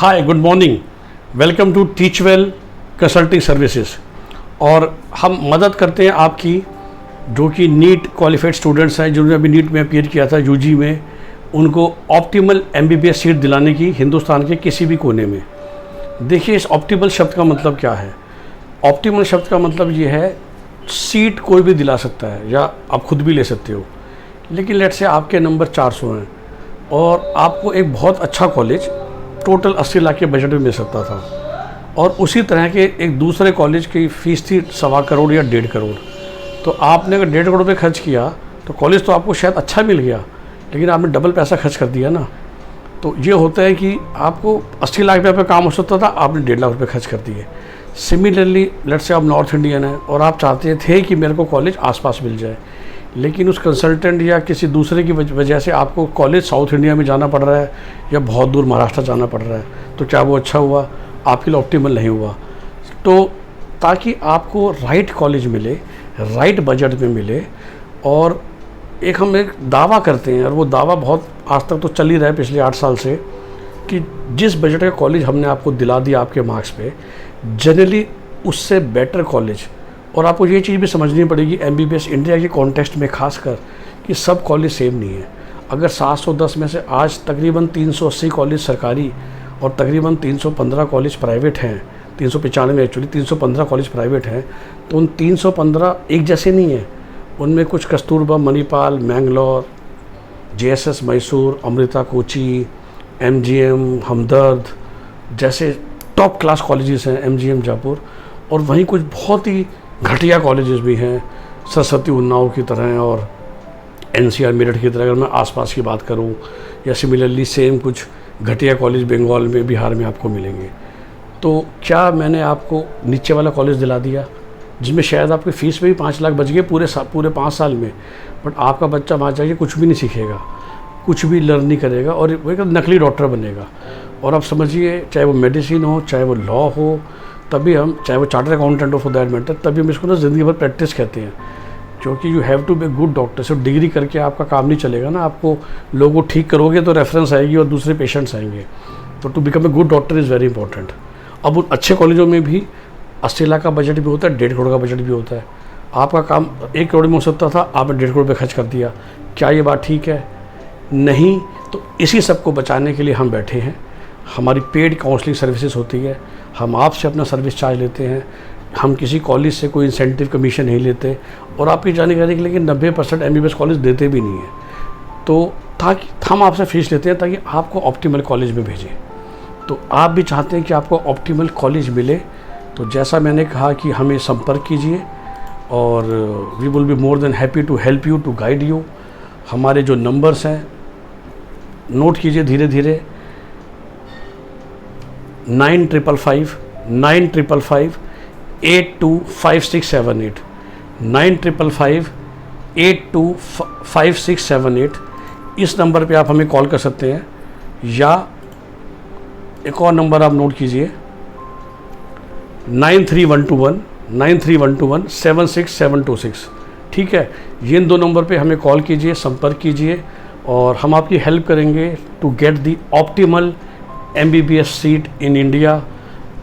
Hi, good morning. Welcome to teach well consulting services. और हम मदद करते हैं आपकी जो कि नीट क्वालिफाइड स्टूडेंट्स हैं जिन्होंने अभी नीट में अपीयर किया था यूजी में, उनको ऑप्टिमल एमबीबीएस सीट दिलाने की हिंदुस्तान के किसी भी कोने में। देखिए, इस ऑप्टिमल शब्द का मतलब क्या है। ऑप्टिमल शब्द का मतलब ये है सीट कोई भी दिला सकता है या आप खुद भी ले सकते हो, लेकिन लेट से आपके नंबर 400 हैं और आपको एक बहुत अच्छा कॉलेज टोटल 80 लाख के बजट में मिल सकता था और उसी तरह के एक दूसरे कॉलेज की फ़ीस थी 1.25 करोड़ या 1.5 करोड़। तो आपने अगर 1.5 करोड़ रुपये खर्च किया तो कॉलेज तो आपको शायद अच्छा मिल गया, लेकिन आपने डबल पैसा खर्च कर दिया ना। तो ये होता है कि आपको 80 लाख रुपये पे काम हो सकता था, आपने 1.5 लाख रुपये खर्च कर दिए। सिमिलरली लेट्स से आप नॉर्थ इंडियन हैं और आप चाहते थे कि मेरे को कॉलेज आसपास मिल जाए, लेकिन उस कंसल्टेंट या किसी दूसरे की वजह से आपको कॉलेज साउथ इंडिया में जाना पड़ रहा है या बहुत दूर महाराष्ट्र जाना पड़ रहा है, तो क्या वो अच्छा हुआ? आपके लिए ऑप्टिमल नहीं हुआ। तो ताकि आपको राइट कॉलेज मिले, राइट बजट में मिले, और हम एक दावा करते हैं और वो दावा बहुत आज तक तो चल ही रहा है पिछले 8 साल से, कि जिस बजट का कॉलेज हमने आपको दिला दिया आपके मार्क्स पे, जनरली उससे बेटर कॉलेज। और आपको ये चीज़ भी समझनी पड़ेगी एमबीबीएस इंडिया के कॉन्टेक्स्ट में खासकर, कि सब कॉलेज सेम नहीं है। अगर 710 में से आज तकरीबन 380 कॉलेज सरकारी और तकरीबन 315 कॉलेज प्राइवेट हैं, 395 एक्चुअली 315 कॉलेज प्राइवेट हैं, तो उन 315 एक जैसे नहीं हैं। उनमें कुछ कस्तूरबा मणिपाल, मैंगलोर, जेएसएस मैसूर, अमृता कोची, एमजीएम हमदर्द जैसे टॉप क्लास कॉलेजेस हैं, एमजीएम जयपुर। और वहीं कुछ बहुत ही घटिया कॉलेजेस भी हैं, सरस्वती उन्नाव की तरह और एनसीआर मेरठ की तरह, अगर मैं आसपास की बात करूं, या सिमिलरली सेम कुछ घटिया कॉलेज बंगाल में, बिहार में आपको मिलेंगे। तो क्या मैंने आपको नीचे वाला कॉलेज दिला दिया जिसमें शायद आपकी फ़ीस में भी 5 लाख बच गए पूरे 5 साल में, बट आपका बच्चा वहाँ जाके कुछ भी नहीं सीखेगा, कुछ भी लर्न नहीं करेगा और वो एक नकली डॉक्टर बनेगा। और आप समझिए, चाहे वो मेडिसिन हो, चाहे वो लॉ हो, तभी हम, चाहे वो चार्टर्ड अकाउंटेंट हो फॉर दैट मैटर, तभी हम इसको ना ज़िंदगी भर प्रैक्टिस कहते हैं, क्योंकि you have to be good doctor. सिर्फ डिग्री करके आपका काम नहीं चलेगा ना। आपको लोगों को ठीक करोगे तो रेफरेंस आएगी और दूसरे पेशेंट्स आएंगे। तो to become a good doctor is very important. अब उन अच्छे कॉलेजों में भी 80 लाख का बजट भी होता है, 1.5 करोड़ का बजट भी होता है। आपका काम 1 करोड़ में हो सकता था, आपने 1.5 करोड़ पे खर्च कर दिया। क्या ये बात ठीक है? नहीं। तो इसी सब को बचाने के लिए हम बैठे हैं। हमारी पेड काउंसलिंग सर्विसेज होती है, हम आपसे अपना सर्विस चार्ज लेते हैं, हम किसी कॉलेज से कोई इंसेंटिव कमीशन नहीं लेते, और आपकी जानकारी के लिए 90% एमबीबीएस कॉलेज देते भी नहीं है। तो ताकि हम आपसे फीस लेते हैं ताकि आपको ऑप्टिमल कॉलेज में भेजें। तो आप भी चाहते हैं कि आपको ऑप्टिमल कॉलेज मिले, तो जैसा मैंने कहा कि हमें संपर्क कीजिए और we will be more than happy to help you, to guide you. हमारे जो नंबर्स हैं नोट कीजिए धीरे धीरे, 9555 9555 825678, 9555 825678। इस नंबर पे आप हमें कॉल कर सकते हैं, या एक और नंबर आप नोट कीजिए, 9312 76726। ठीक है, ये इन 2 नंबर पे हमें कॉल कीजिए, संपर्क कीजिए और हम आपकी हेल्प करेंगे to get the optimal MBBS seat in India.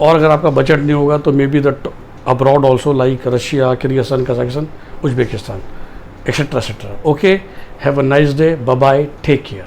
और अगर आपका बजट नहीं होगा तो maybe the abroad also, like Russia, Kyrgyzstan, Kazakhstan, Uzbekistan, etcetera etcetera. Okay, have a nice day, bye bye, take care.